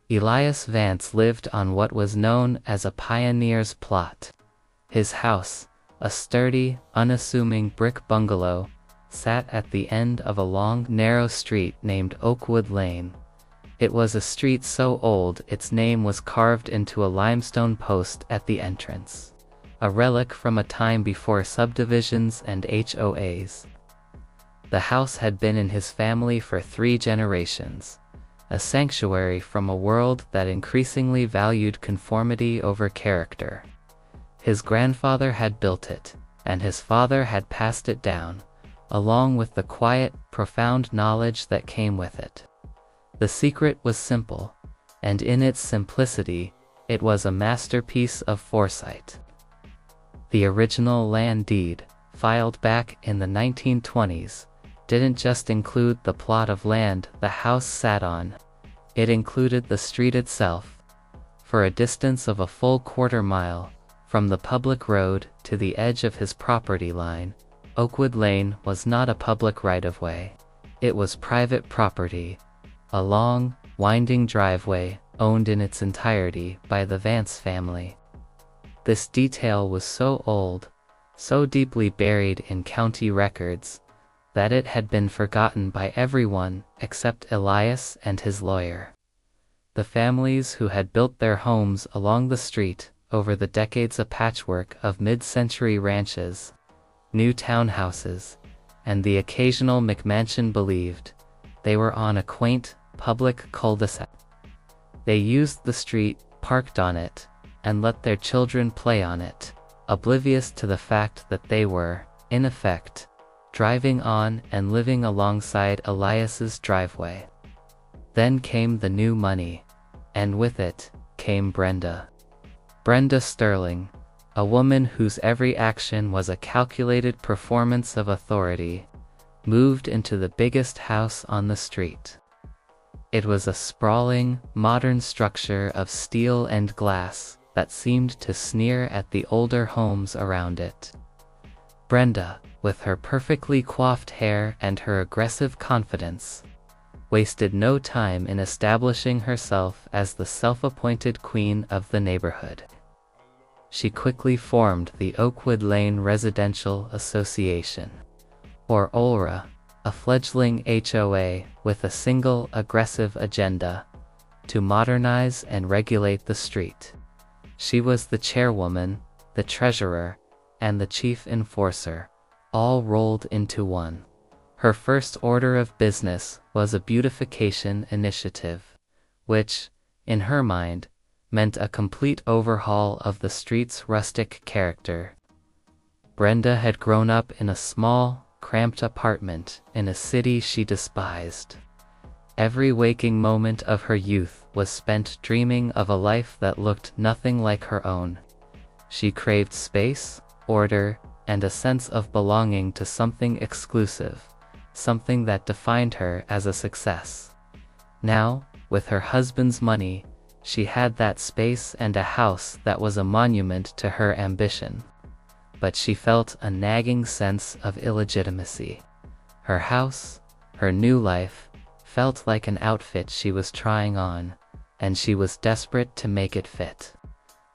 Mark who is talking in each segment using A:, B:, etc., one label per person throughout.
A: Elias Vance lived on what was known as a pioneer's plot. His house, a sturdy, unassuming brick bungalow, sat at the end of a long, narrow street named Oakwood Lane. It was a street so old its name was carved into a limestone post at the entrance, a relic from a time before subdivisions and HOAs. The house had been in his family for 3 generations, a sanctuary from a world that increasingly valued conformity over character. His grandfather had built it, and his father had passed it down, along with the quiet, profound knowledge that came with it. The secret was simple, and in its simplicity, it was a masterpiece of foresight. The original land deed, filed back in the 1920s, didn't just include the plot of land the house sat on. It included the street itself. For a distance of a full quarter-mile, from the public road to the edge of his property line, Oakwood Lane was not a public right-of-way. It was private property, a long, winding driveway owned in its entirety by the Vance family. This detail was so old, so deeply buried in county records, that it had been forgotten by everyone except Elias and his lawyer. The families who had built their homes along the street over the decades, a patchwork of mid-century ranches, new townhouses, and the occasional McMansion, believed they were on a quaint, public cul-de-sac. They used the street, parked on it, and let their children play on it, oblivious to the fact that they were, in effect, driving on and living alongside Elias's driveway. Then came the new money, and with it came Brenda Sterling, a woman whose every action was a calculated performance of authority, moved into the biggest house on the street. It was a sprawling, modern structure of steel and glass that seemed to sneer at the older homes around it. Brenda, with her perfectly coiffed hair and her aggressive confidence, wasted no time in establishing herself as the self-appointed queen of the neighborhood. She quickly formed the Oakwood Lane Residential Association, or OLRA, a fledgling HOA with a single aggressive agenda: to modernize and regulate the street. She was the chairwoman, the treasurer, and the chief enforcer, all rolled into one. Her first order of business was a beautification initiative, which, in her mind, meant a complete overhaul of the street's rustic character. Brenda had grown up in a small, cramped apartment in a city she despised. Every waking moment of her youth was spent dreaming of a life that looked nothing like her own. She craved space, order, and a sense of belonging to something exclusive, something that defined her as a success. Now, with her husband's money, she had that space and a house that was a monument to her ambition. But she felt a nagging sense of illegitimacy. Her house, her new life, felt like an outfit she was trying on, and she was desperate to make it fit.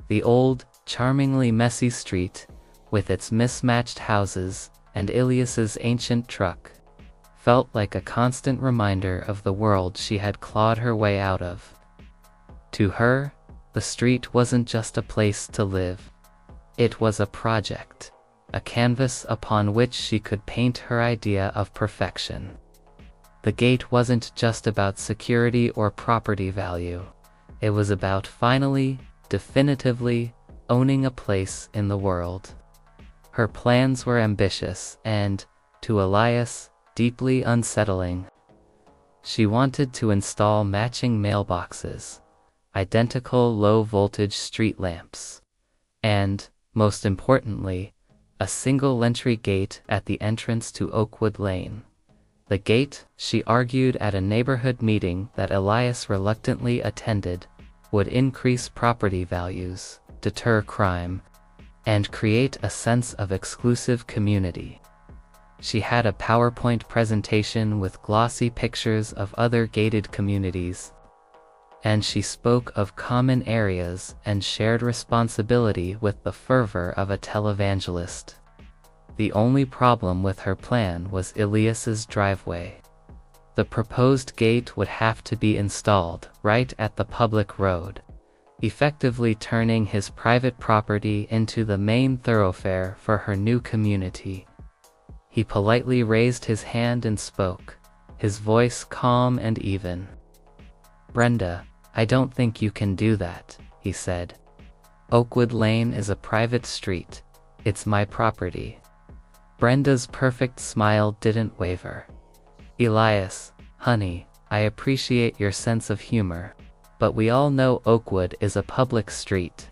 A: The old, charmingly messy street, with its mismatched houses and Elias's ancient truck, felt like a constant reminder of the world she had clawed her way out of. To her, the street wasn't just a place to live. It was a project, a canvas upon which she could paint her idea of perfection. The gate wasn't just about security or property value. It was about finally, definitively, owning a place in the world. Her plans were ambitious and, to Elias, deeply unsettling. She wanted to install matching mailboxes, identical low-voltage street lamps, and, most importantly, a single-entry gate at the entrance to Oakwood Lane. The gate, she argued at a neighborhood meeting that Elias reluctantly attended, would increase property values, deter crime, and create a sense of exclusive community. She had a PowerPoint presentation with glossy pictures of other gated communities, and she spoke of common areas and shared responsibility with the fervor of a televangelist. The only problem with her plan was Elias's driveway. The proposed gate would have to be installed right at the public road, effectively turning his private property into the main thoroughfare for her new community. He politely raised his hand and spoke, his voice calm and even. "Brenda, I don't think you can do that," he said. "Oakwood Lane is a private street. It's my property." Brenda's perfect smile didn't waver. "Elias, honey, I appreciate your sense of humor, but we all know Oakwood is a public street.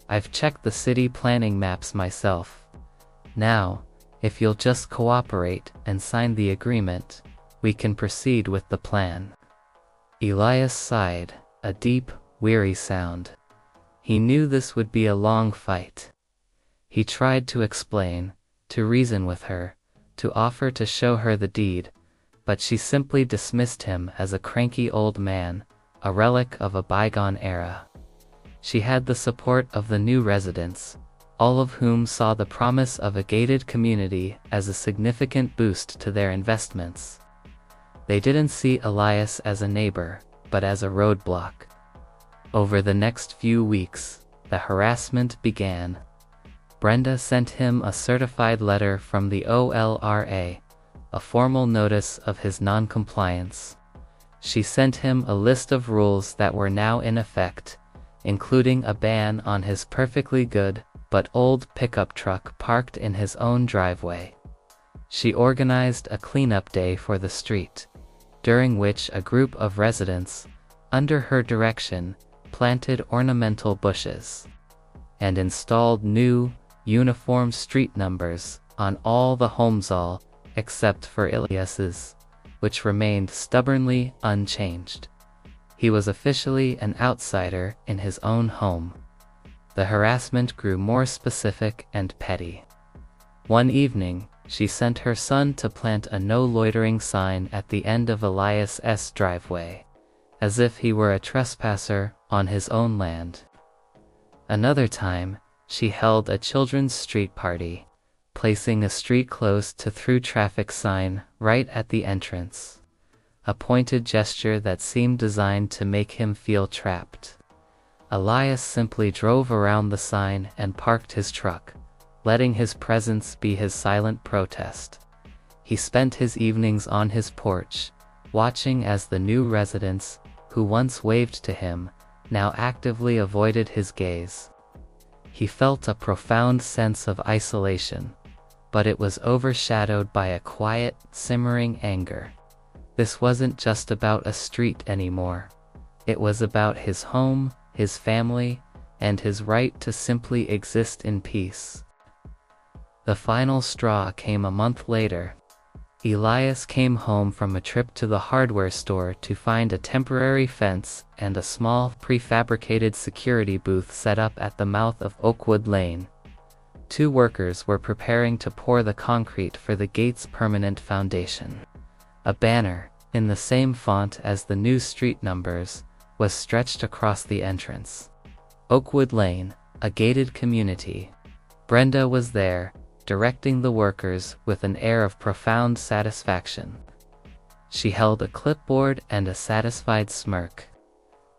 A: I've checked the city planning maps myself. Now, if you'll just cooperate and sign the agreement, we can proceed with the plan." Elias sighed, a deep, weary sound. He knew this would be a long fight. He tried to explain, to reason with her, to offer to show her the deed, but she simply dismissed him as a cranky old man, a relic of a bygone era. She had the support of the new residents, all of whom saw the promise of a gated community as a significant boost to their investments. They didn't see Elias as a neighbor, but as a roadblock. Over the next few weeks, the harassment began. Brenda sent him a certified letter from the OLRA, a formal notice of his non-compliance. She sent him a list of rules that were now in effect, including a ban on his perfectly good but old pickup truck parked in his own driveway. She organized a cleanup day for the street, during which a group of residents, under her direction, planted ornamental bushes and installed new, uniform street numbers on all the homes, all except for Elias's, which remained stubbornly unchanged. He was officially an outsider in his own home. The harassment grew more specific and petty. One evening, she sent her son to plant a no loitering sign at the end of Elias's driveway, as if he were a trespasser on his own land. Another time, she held a children's street party, placing a street closed to through traffic sign right at the entrance, a pointed gesture that seemed designed to make him feel trapped. Elias simply drove around the sign and parked his truck, letting his presence be his silent protest. He spent his evenings on his porch, watching as the new residents, who once waved to him, now actively avoided his gaze. He felt a profound sense of isolation, but it was overshadowed by a quiet, simmering anger. This wasn't just about a street anymore. It was about his home, his family, and his right to simply exist in peace. The final straw came a month later. Elias came home from a trip to the hardware store to find a temporary fence and a small prefabricated security booth set up at the mouth of Oakwood Lane. 2 workers were preparing to pour the concrete for the gate's permanent foundation. A banner, in the same font as the new street numbers, was stretched across the entrance. Oakwood Lane, a gated community. Brenda was there, directing the workers with an air of profound satisfaction. She held a clipboard and a satisfied smirk.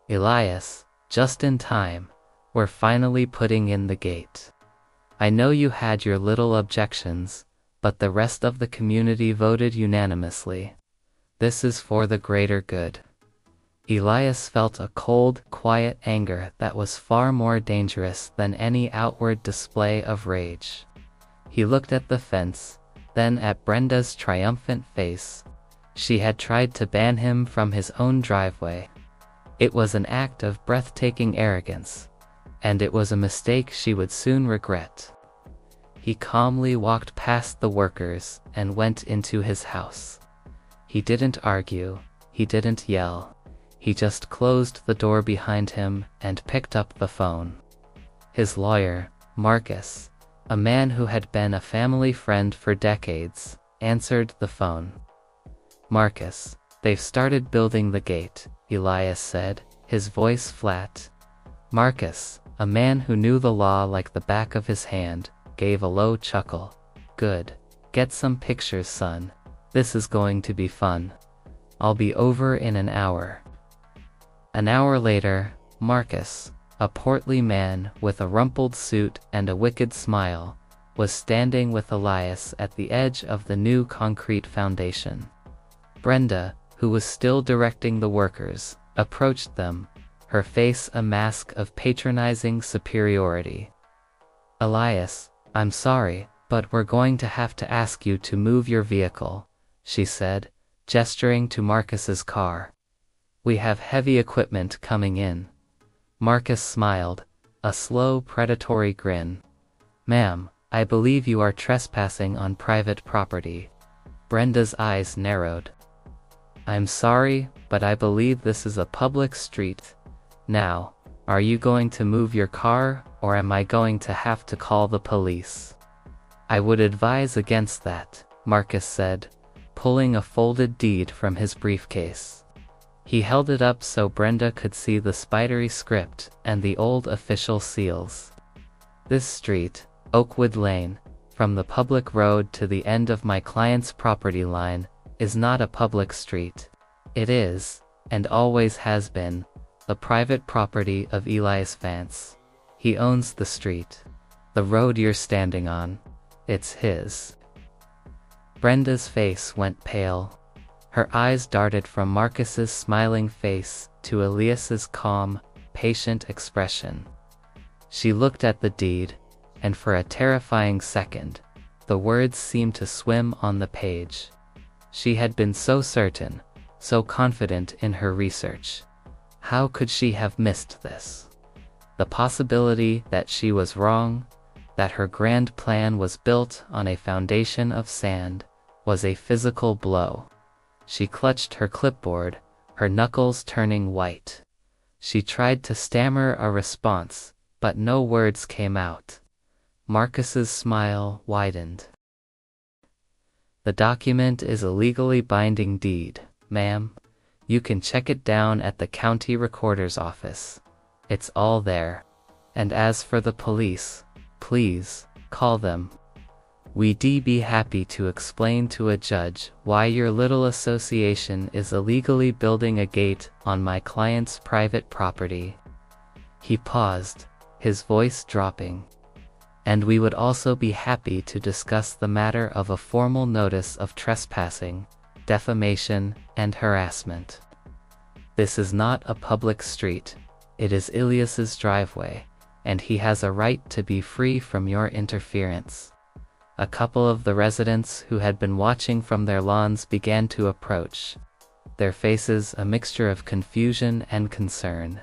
A: "Elias, just in time. We're finally putting in the gate. I know you had your little objections, but the rest of the community voted unanimously. This is for the greater good." Elias felt a cold, quiet anger that was far more dangerous than any outward display of rage. He looked at the fence, then at Brenda's triumphant face. She had tried to ban him from his own driveway. It was an act of breathtaking arrogance, and it was a mistake she would soon regret. He calmly walked past the workers and went into his house. He didn't argue, he didn't yell. He just closed the door behind him and picked up the phone. His lawyer, Marcus, a man who had been a family friend for decades, answered the phone. "Marcus, they've started building the gate," Elias said. his voice flat. Marcus, a man who knew the law like the back of his hand, gave a low chuckle. Good. Get some pictures, son. This is going to be fun. I'll be over in an hour. An hour later, Marcus, a portly man with a rumpled suit and a wicked smile, was standing with Elias at the edge of the new concrete foundation. Brenda, who was still directing the workers, approached them, her face a mask of patronizing superiority. "Elias, I'm sorry, but we're going to have to ask you to move your vehicle," she said, gesturing to Marcus's car. "We have heavy equipment coming in." Marcus smiled, a slow predatory grin. "Ma'am, I believe you are trespassing on private property." Brenda's eyes narrowed. "I'm sorry, but I believe this is a public street. Now, are you going to move your car, or am I going to have to call the police?" "I would advise against that," Marcus said, pulling a folded deed from his briefcase. He held it up so Brenda could see the spidery script and the old official seals. "This street, Oakwood Lane, from the public road to the end of my client's property line, is not a public street. It is, and always has been, the private property of Elias Vance. He owns the street. The road you're standing on, it's his." Brenda's face went pale. Her eyes darted from Marcus's smiling face to Elias's calm, patient expression. She looked at the deed, and for a terrifying second, the words seemed to swim on the page. She had been so certain, so confident in her research. How could she have missed this? The possibility that she was wrong, that her grand plan was built on a foundation of sand, was a physical blow. She clutched her clipboard, her knuckles turning white. She tried to stammer a response, but no words came out. Marcus's smile widened. "The document is a legally binding deed, ma'am. You can check it down at the county recorder's office. It's all there. And as for the police, please, call them. We'd be happy to explain to a judge why your little association is illegally building a gate on my client's private property." He paused, his voice dropping. "And we would also be happy to discuss the matter of a formal notice of trespassing, defamation, and harassment. This is not a public street. It is Elias's driveway, and he has a right to be free from your interference." A couple of the residents who had been watching from their lawns began to approach, their faces a mixture of confusion and concern.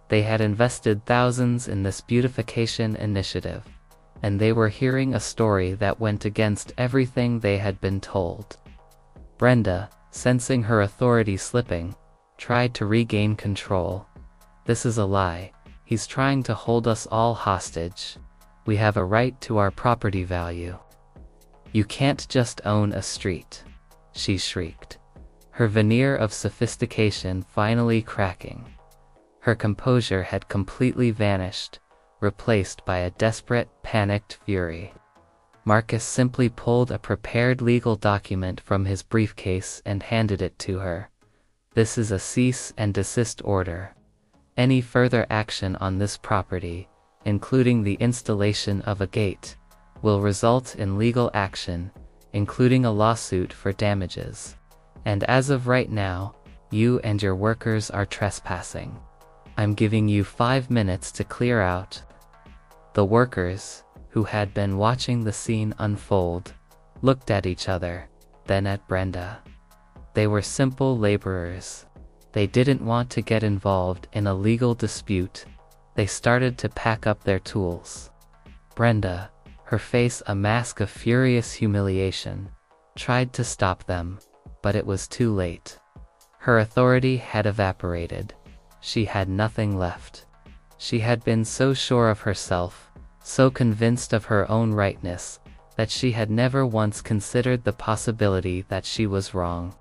A: They had invested thousands in this beautification initiative, and they were hearing a story that went against everything they had been told. Brenda, sensing her authority slipping, tried to regain control. "This is a lie. He's trying to hold us all hostage. We have a right to our property value." "You can't just own a street," she shrieked, her veneer of sophistication finally cracking. Her composure had completely vanished, replaced by a desperate, panicked fury. Marcus simply pulled a prepared legal document from his briefcase and handed it to her. "This is a cease and desist order. Any further action on this property, including the installation of a gate, will result in legal action, including a lawsuit for damages. And as of right now, you and your workers are trespassing. I'm giving you 5 minutes to clear out." The workers, who had been watching the scene unfold, looked at each other, then at Brenda. They were simple laborers. They didn't want to get involved in a legal dispute. They started to pack up their tools. Brenda, her face a mask of furious humiliation, tried to stop them, but it was too late. Her authority had evaporated. She had nothing left. She had been so sure of herself, so convinced of her own rightness, that she had never once considered the possibility that she was wrong.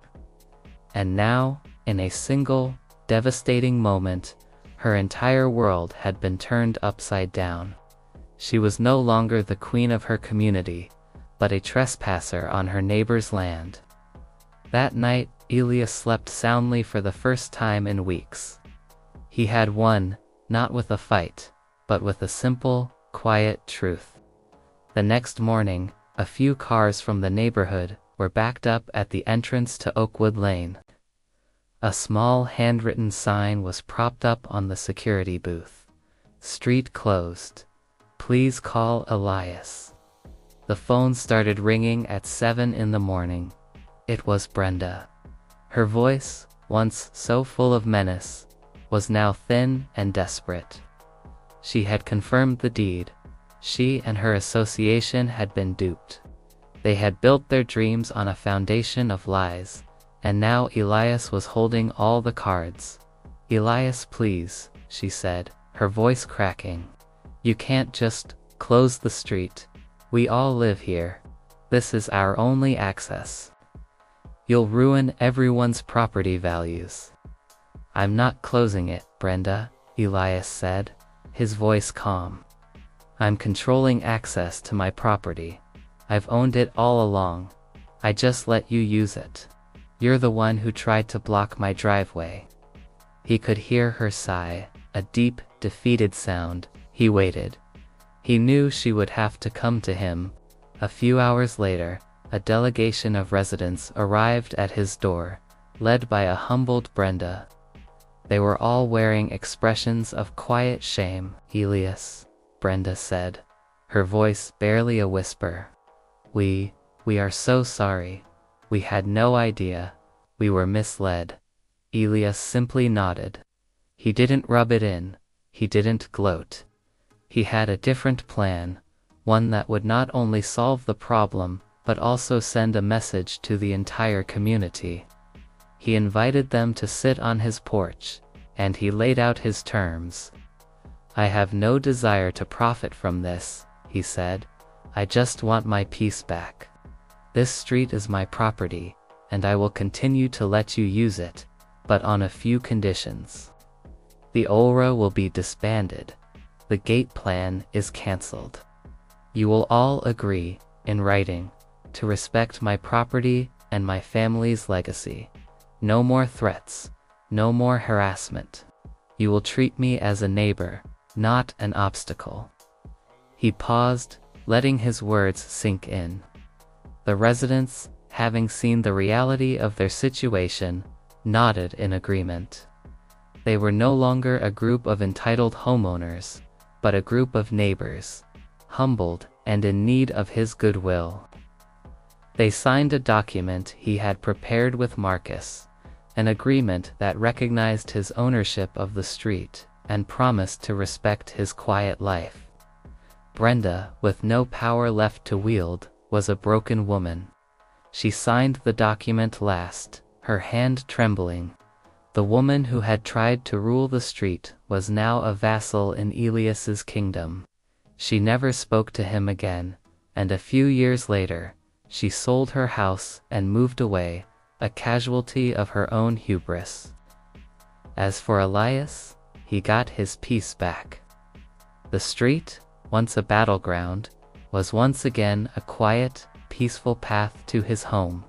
A: And now, in a single, devastating moment, Her entire world had been turned upside down. She was no longer the queen of her community, but a trespasser on her neighbor's land. That night, Elias slept soundly for the first time in weeks. He had won, not with a fight, but with a simple, quiet truth. The next morning, a few cars from the neighborhood were backed up at the entrance to Oakwood Lane. A small handwritten sign was propped up on the security booth. Street closed. Please call Elias. The phone started ringing at 7 in the morning. It was Brenda. Her voice, once so full of menace, was now thin and desperate. She had confirmed the deed. She and her association had been duped. They had built their dreams on a foundation of lies, and now Elias was holding all the cards. "Elias, please," she said, her voice cracking. "You can't just close the street. We all live here. This is our only access. You'll ruin everyone's property values." "I'm not closing it, Brenda," Elias said, his voice calm. "I'm controlling access to my property. I've owned it all along. I just let you use it. You're the one who tried to block my driveway." He could hear her sigh, a deep, defeated sound. He waited. He knew she would have to come to him. A few hours later, a delegation of residents arrived at his door, led by a humbled Brenda. They were all wearing expressions of quiet shame. "Elias," Brenda said, her voice barely a whisper. We are so sorry. We had no idea. We were misled." Elias simply nodded. He didn't rub it in. He didn't gloat. He had a different plan, one that would not only solve the problem, but also send a message to the entire community. He invited them to sit on his porch, and he laid out his terms. "I have no desire to profit from this," he said. "I just want my peace back. This street is my property, and I will continue to let you use it, but on a few conditions. The HOA will be disbanded. The gate plan is cancelled. You will all agree, in writing, to respect my property and my family's legacy. No more threats, no more harassment. You will treat me as a neighbor, not an obstacle." He paused, letting his words sink in. The residents, having seen the reality of their situation, nodded in agreement. They were no longer a group of entitled homeowners, but a group of neighbors, humbled and in need of his goodwill. They signed a document he had prepared with Marcus, an agreement that recognized his ownership of the street and promised to respect his quiet life. Brenda, with no power left to wield, was a broken woman. She signed the document last, her hand trembling. The woman who had tried to rule the street was now a vassal in Elias's kingdom. She never spoke to him again, and a few years later, she sold her house and moved away, a casualty of her own hubris. As for Elias, he got his peace back. The street, once a battleground, was once again a quiet, peaceful path to his home.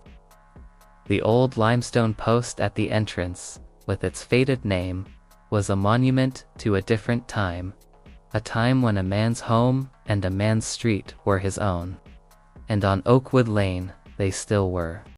A: The old limestone post at the entrance, with its faded name, was a monument to a different time, a time when a man's home and a man's street were his own. And on Oakwood Lane, they still were.